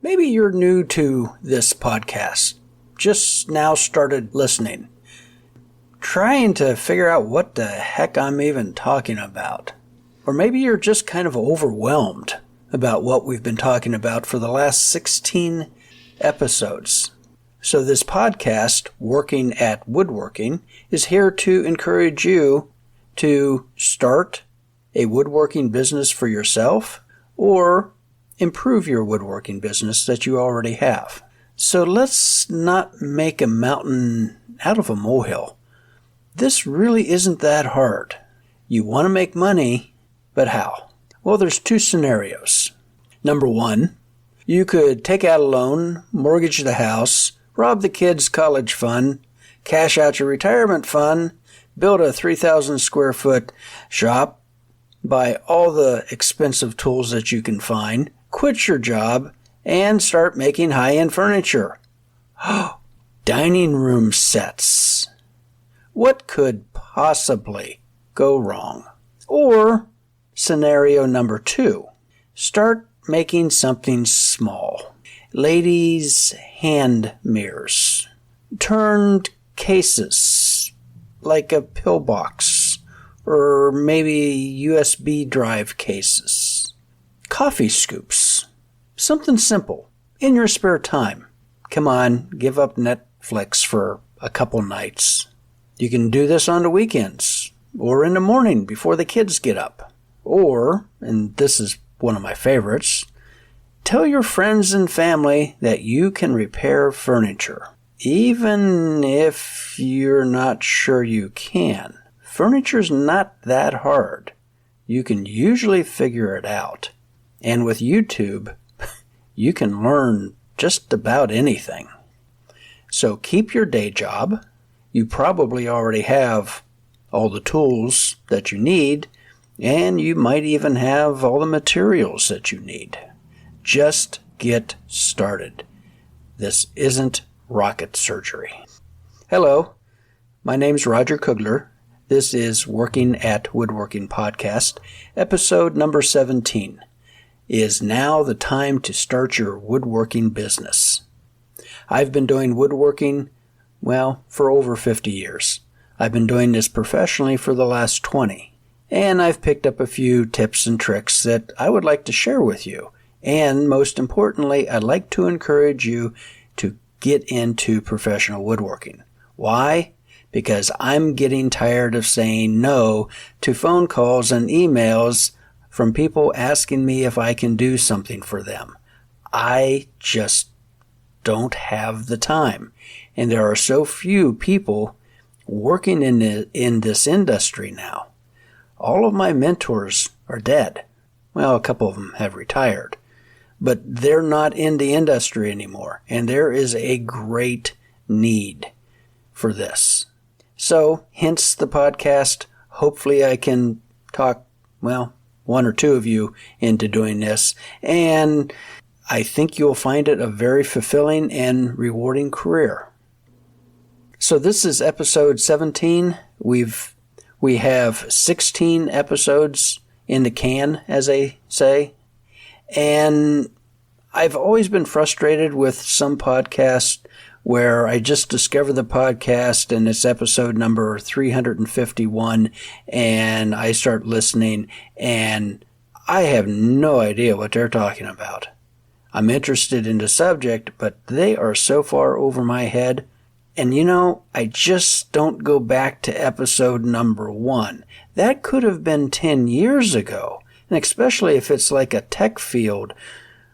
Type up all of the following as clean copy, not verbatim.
Maybe you're new to this podcast, just now started listening, trying to figure out what the heck I'm even talking about. Or maybe you're just kind of overwhelmed about what we've been talking about for the last 16 episodes. So this podcast, Working at Woodworking, is here to encourage you to start a woodworking business for yourself or improve your woodworking business that you already have. So let's not make a mountain out of a molehill. This really isn't that hard. You want to make money, but how? Well, there's two scenarios. Number one, you could take out a loan, mortgage the house, rob the kids' college fund, cash out your retirement fund, build a 3,000 square foot shop, buy all the expensive tools that you can find, quit your job, and start making high-end furniture. Dining room sets. What could possibly go wrong? Or scenario number two, start making something small. Ladies' hand mirrors. Turned cases, like a pillbox, or maybe USB drive cases. Coffee scoops. Something simple. In your spare time. Come on, give up Netflix for a couple nights. You can do this on the weekends, or in the morning before the kids get up. Or, and this is one of my favorites, tell your friends and family that you can repair furniture. Even if you're not sure you can. Furniture's not that hard. You can usually figure it out. And with YouTube, you can learn just about anything. So keep your day job. You probably already have all the tools that you need, and you might even have all the materials that you need. Just get started. This isn't rocket surgery. Hello, my name's Roger Kugler. This is Working at Woodworking Podcast, episode number 17. Is now the time to start your woodworking business. I've been doing woodworking, for over 50 years. I've been doing this professionally for the last 20. And I've picked up a few tips and tricks that I would like to share with you. And most importantly, I'd like to encourage you to get into professional woodworking. Why? Because I'm getting tired of saying no to phone calls and emails from people asking me if I can do something for them. I just don't have the time. And there are so few people working in this industry now. All of my mentors are dead. Well, a couple of them have retired. But they're not in the industry anymore. And there is a great need for this. So, hence the podcast. Hopefully I can talk, one or two of you into doing this, and I think you'll find it a very fulfilling and rewarding career. So this is episode 17. We have 16 episodes in the can, as they say, and I've always been frustrated with some podcasts where I just discover the podcast and it's episode number 351 and I start listening and I have no idea what they're talking about. I'm interested in the subject, but they are so far over my head. And I just don't go back to episode number 1. That could have been 10 years ago. And especially if it's like a tech field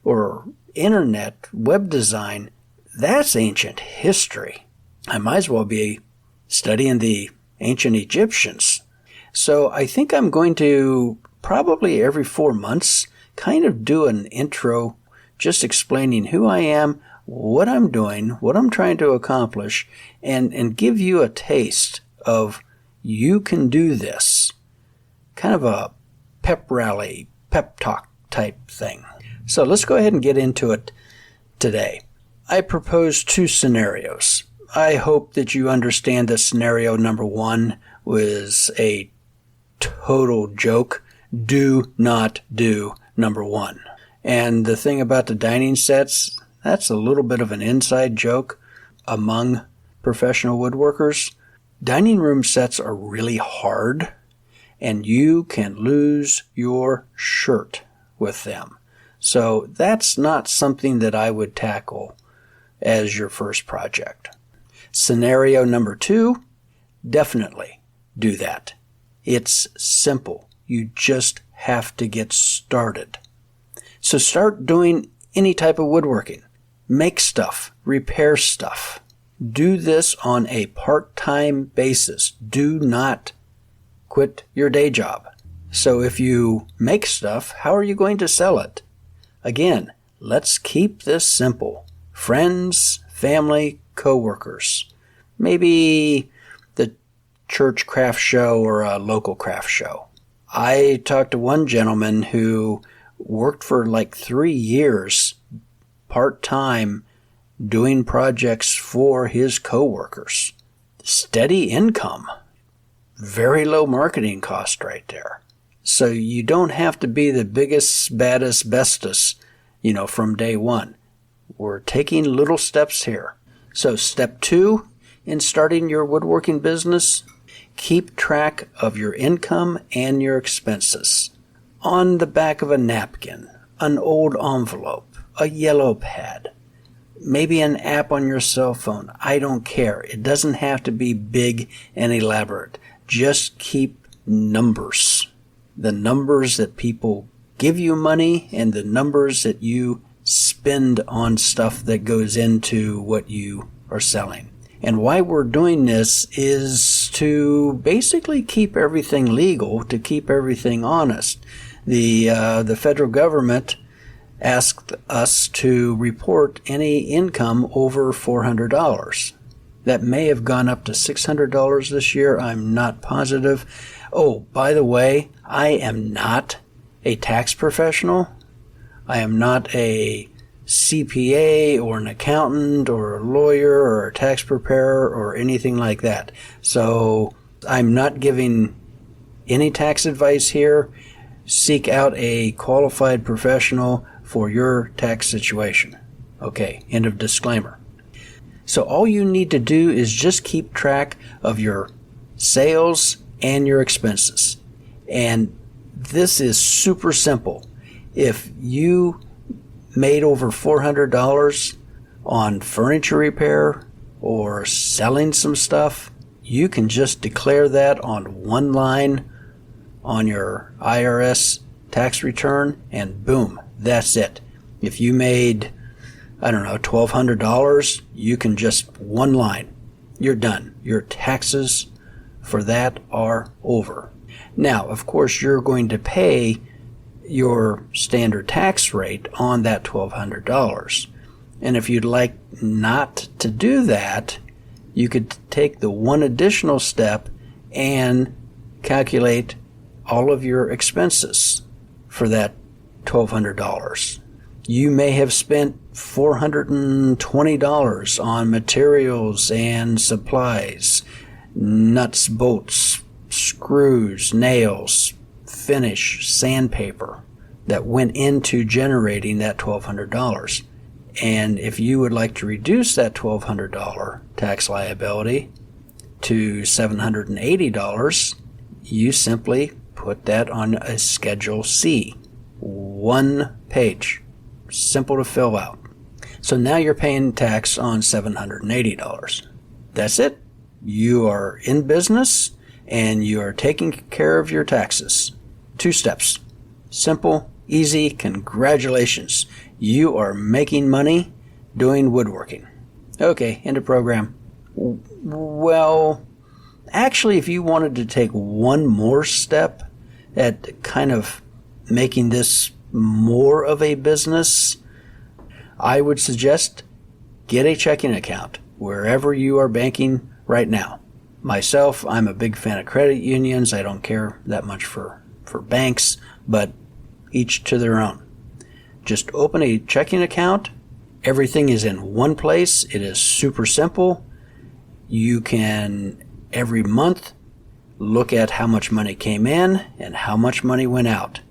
or internet, web design, that's ancient history. I might as well be studying the ancient Egyptians. So I think I'm going to probably every 4 months kind of do an intro just explaining who I am, what I'm doing, what I'm trying to accomplish, and give you a taste of you can do this. Kind of a pep rally, pep talk type thing. So let's go ahead and get into it today. I propose 2 scenarios. I hope that you understand that scenario number 1 was a total joke. Do not do number 1. And the thing about the dining sets, that's a little bit of an inside joke among professional woodworkers. Dining room sets are really hard, and you can lose your shirt with them. So that's not something that I would tackle as your first project. Scenario number 2, definitely do that. It's simple. You just have to get started. So start doing any type of woodworking. Make stuff, repair stuff. Do this on a part-time basis. Do not quit your day job. So if you make stuff, how are you going to sell it? Again, let's keep this simple. Friends, family, coworkers. Maybe the church craft show or a local craft show. I talked to one gentleman who worked for like 3 years part-time doing projects for his coworkers. Steady income. Very low marketing cost right there. So you don't have to be the biggest, baddest, bestest, from day one. We're taking little steps here. So step 2 in starting your woodworking business, keep track of your income and your expenses. On the back of a napkin, an old envelope, a yellow pad, maybe an app on your cell phone. I don't care. It doesn't have to be big and elaborate. Just keep numbers. The numbers that people give you money and the numbers that you spend on stuff that goes into what you are selling. And why we're doing this is to basically keep everything legal, to keep everything honest. The federal government asked us to report any income over $400. That may have gone up to $600 this year. I'm not positive. Oh, by the way, I am not a tax professional. I am not a CPA or an accountant or a lawyer or a tax preparer or anything like that. So I'm not giving any tax advice here. Seek out a qualified professional for your tax situation. Okay, end of disclaimer. So all you need to do is just keep track of your sales and your expenses. And this is super simple. If you made over $400 on furniture repair or selling some stuff, you can just declare that on one line on your IRS tax return, and boom, that's it. If you made, $1,200, you can just one line. You're done. Your taxes for that are over. Now, of course, you're going to pay your standard tax rate on that $1,200. And if you'd like not to do that, you could take the one additional step and calculate all of your expenses for that $1,200. You may have spent $420 on materials and supplies, nuts, bolts, screws, nails, finish, sandpaper that went into generating that $1,200. And if you would like to reduce that $1,200 tax liability to $780, you simply put that on a Schedule C. 1 page. Simple to fill out. So now you're paying tax on $780. That's it. You are in business and you are taking care of your taxes. 2 steps. Simple, easy, congratulations. You are making money doing woodworking. Okay, end of program. Well, actually, if you wanted to take one more step at kind of making this more of a business, I would suggest get a checking account wherever you are banking right now. Myself, I'm a big fan of credit unions. I don't care that much for banks, but each to their own. Just open a checking account. Everything is in one place. It is super simple. You can, every month, look at how much money came in and how much money went out.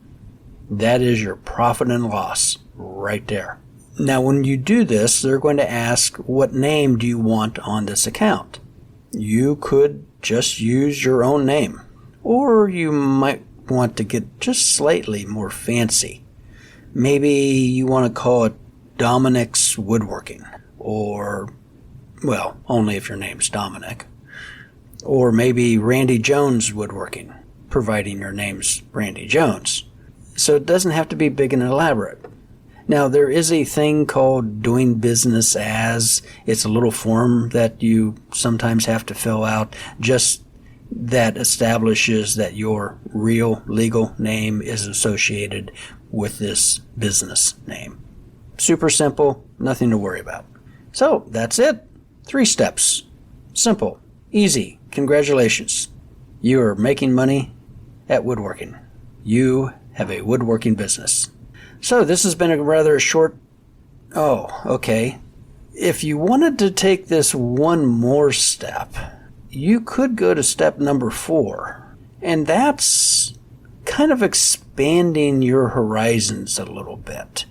That is your profit and loss right there. Now, when you do this, they're going to ask, what name do you want on this account? You could just use your own name, or you might want to get just slightly more fancy. Maybe you want to call it Dominic's Woodworking, or, well, only if your name's Dominic. Or maybe Randy Jones Woodworking, providing your name's Randy Jones. So it doesn't have to be big and elaborate. Now, there is a thing called doing business as. It's a little form that you sometimes have to fill out, just that establishes that your real legal name is associated with this business name. Super simple, nothing to worry about. So that's it. 3 steps. Simple, easy. Congratulations. You are making money at woodworking. You have a woodworking business. So this has been a rather short... Oh, okay. If you wanted to take this one more step, you could go to step number 4. And that's kind of expanding your horizons a little bit.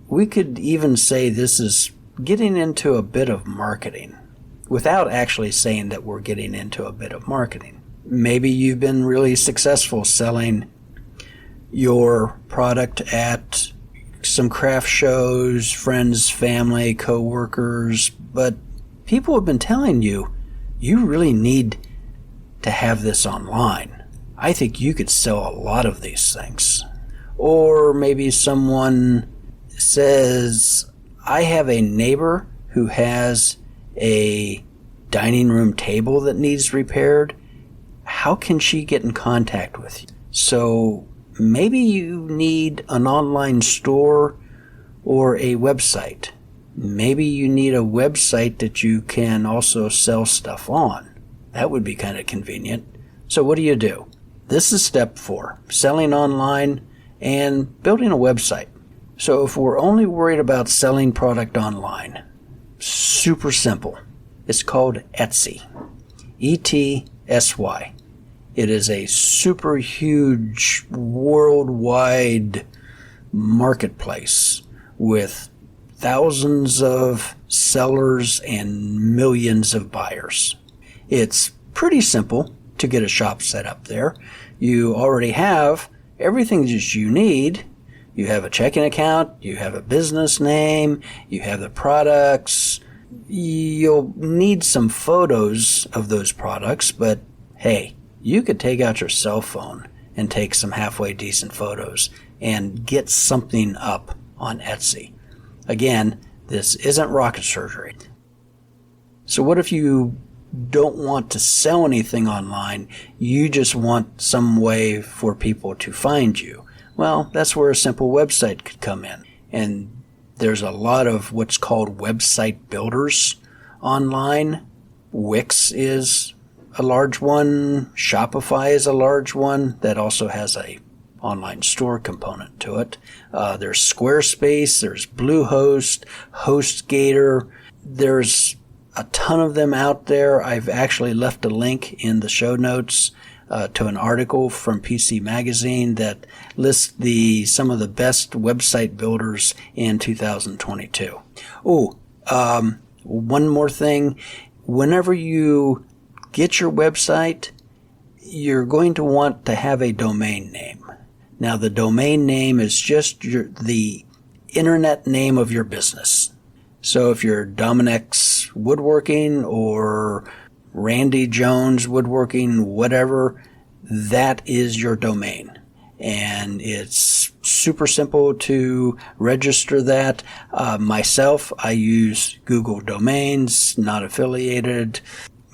We could even say this is getting into a bit of marketing, without actually saying that we're getting into a bit of marketing. Maybe you've been really successful selling your product at some craft shows, friends, family, co-workers, but people have been telling you, you really need to have this online. I think you could sell a lot of these things. Or maybe someone says, I have a neighbor who has a dining room table that needs repaired. How can she get in contact with you? So maybe you need an online store or a website. Maybe you need a website that you can also sell stuff on. That would be kind of convenient. So what do? This is step 4, selling online and building a website. So if we're only worried about selling product online, super simple. It's called Etsy. E-T-S-Y. It is a super huge worldwide marketplace with thousands of sellers and millions of buyers. It's pretty simple to get a shop set up there. You already have everything that you need. You have a checking account, you have a business name, you have the products. You'll need some photos of those products, but hey, you could take out your cell phone and take some halfway decent photos and get something up on Etsy. Again, this isn't rocket surgery. So what if you don't want to sell anything online, you just want some way for people to find you? Well, that's where a simple website could come in. And there's a lot of what's called website builders online. Wix is a large one. Shopify is a large one that also has a online store component to it. There's Squarespace, there's Bluehost, HostGator. There's a ton of them out there. I've actually left a link in the show notes to an article from PC Magazine that lists some of the best website builders in 2022. One more thing. Whenever you get your website, you're going to want to have a domain name. Now, the domain name is just the internet name of your business. So if you're Dominic's Woodworking or Randy Jones Woodworking, whatever, that is your domain. And it's super simple to register that. Myself, I use Google Domains, not affiliated,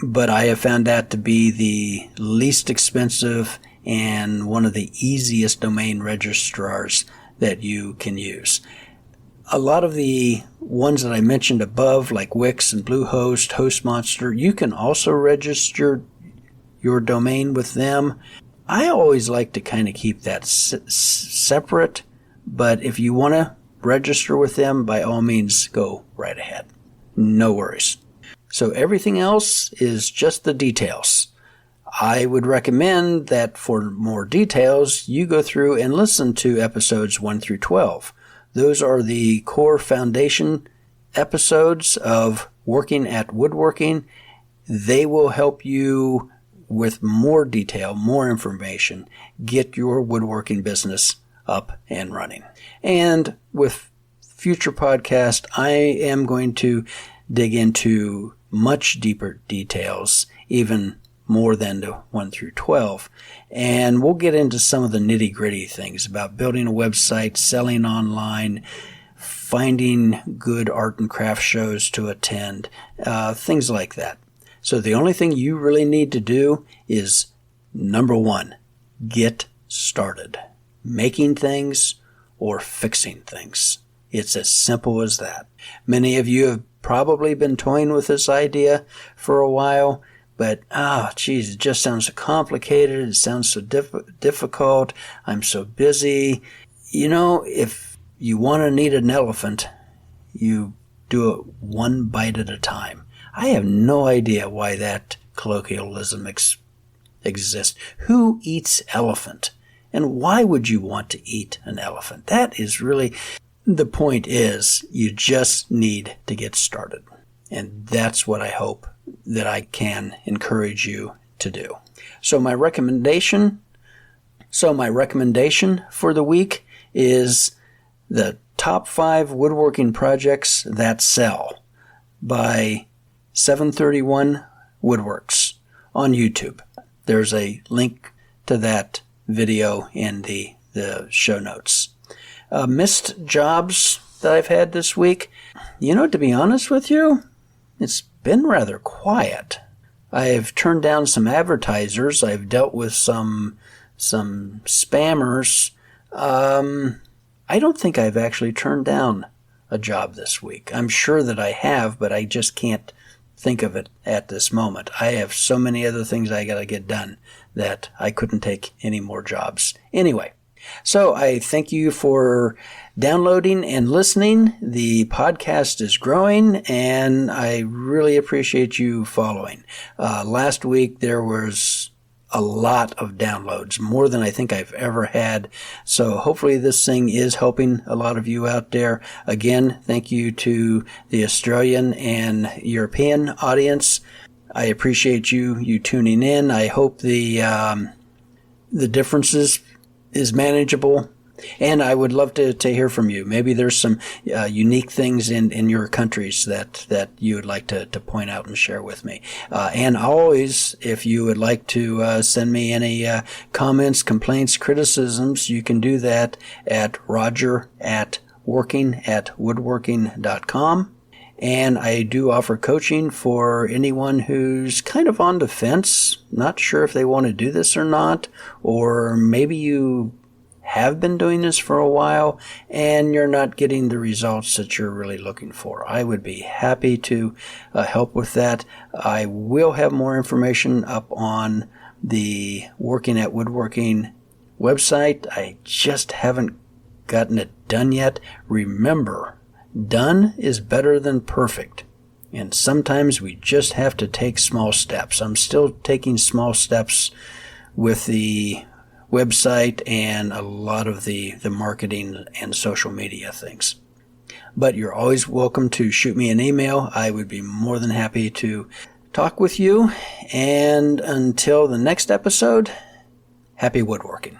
but I have found that to be the least expensive and one of the easiest domain registrars that you can use. A lot of the ones that I mentioned above, like Wix and Bluehost, HostMonster, you can also register your domain with them. I always like to kind of keep that separate, but if you want to register with them, by all means, go right ahead. No worries. So everything else is just the details. I would recommend that for more details, you go through and listen to episodes 1 through 12. Those are the core foundation episodes of Working at Woodworking. They will help you with more detail, more information, get your woodworking business up and running. And with future podcasts, I am going to dig into much deeper details, even more than the 1 through 12. And we'll get into some of the nitty-gritty things about building a website, selling online, finding good art and craft shows to attend, things like that. So the only thing you really need to do is, number 1, get started. Making things or fixing things. It's as simple as that. Many of you have probably been toying with this idea for a while, but, it just sounds so complicated. It sounds so difficult. I'm so busy. If you want to eat an elephant, you do it one bite at a time. I have no idea why that colloquialism exists. Who eats elephant? And why would you want to eat an elephant? That is really, the point is, you just need to get started. And that's what I hope that I can encourage you to do. So my recommendation for the week is the top 5 woodworking projects that sell by 731 Woodworks on YouTube. There's a link to that video in the show notes. Missed jobs that I've had this week. To be honest with you, it's been rather quiet. I've turned down some advertisers. I've dealt with some spammers. I don't think I've actually turned down a job this week. I'm sure that I have, but I just can't think of it at this moment. I have so many other things I got to get done that I couldn't take any more jobs. Anyway, so I thank you for downloading and listening. The podcast is growing, and I really appreciate you following. Last week there was a lot of downloads, more than I think I've ever had. So hopefully this thing is helping a lot of you out there. Again, thank you to the Australian and European audience. I appreciate you tuning in. I hope the differences is manageable. And I would love to hear from you. Maybe there's some unique things in your countries that you would like to point out and share with me. And always, if you would like to send me any comments, complaints, criticisms, you can do that at roger@woodworking.com. And I do offer coaching for anyone who's kind of on the fence, not sure if they want to do this or not, or maybe you have been doing this for a while and you're not getting the results that you're really looking for. I would be happy to help with that. I will have more information up on the Working at Woodworking website. I just haven't gotten it done yet. Remember, done is better than perfect. And sometimes we just have to take small steps. I'm still taking small steps with the website and a lot of the marketing and social media things. But you're always welcome to shoot me an email. I would be more than happy to talk with you. And until the next episode, happy woodworking.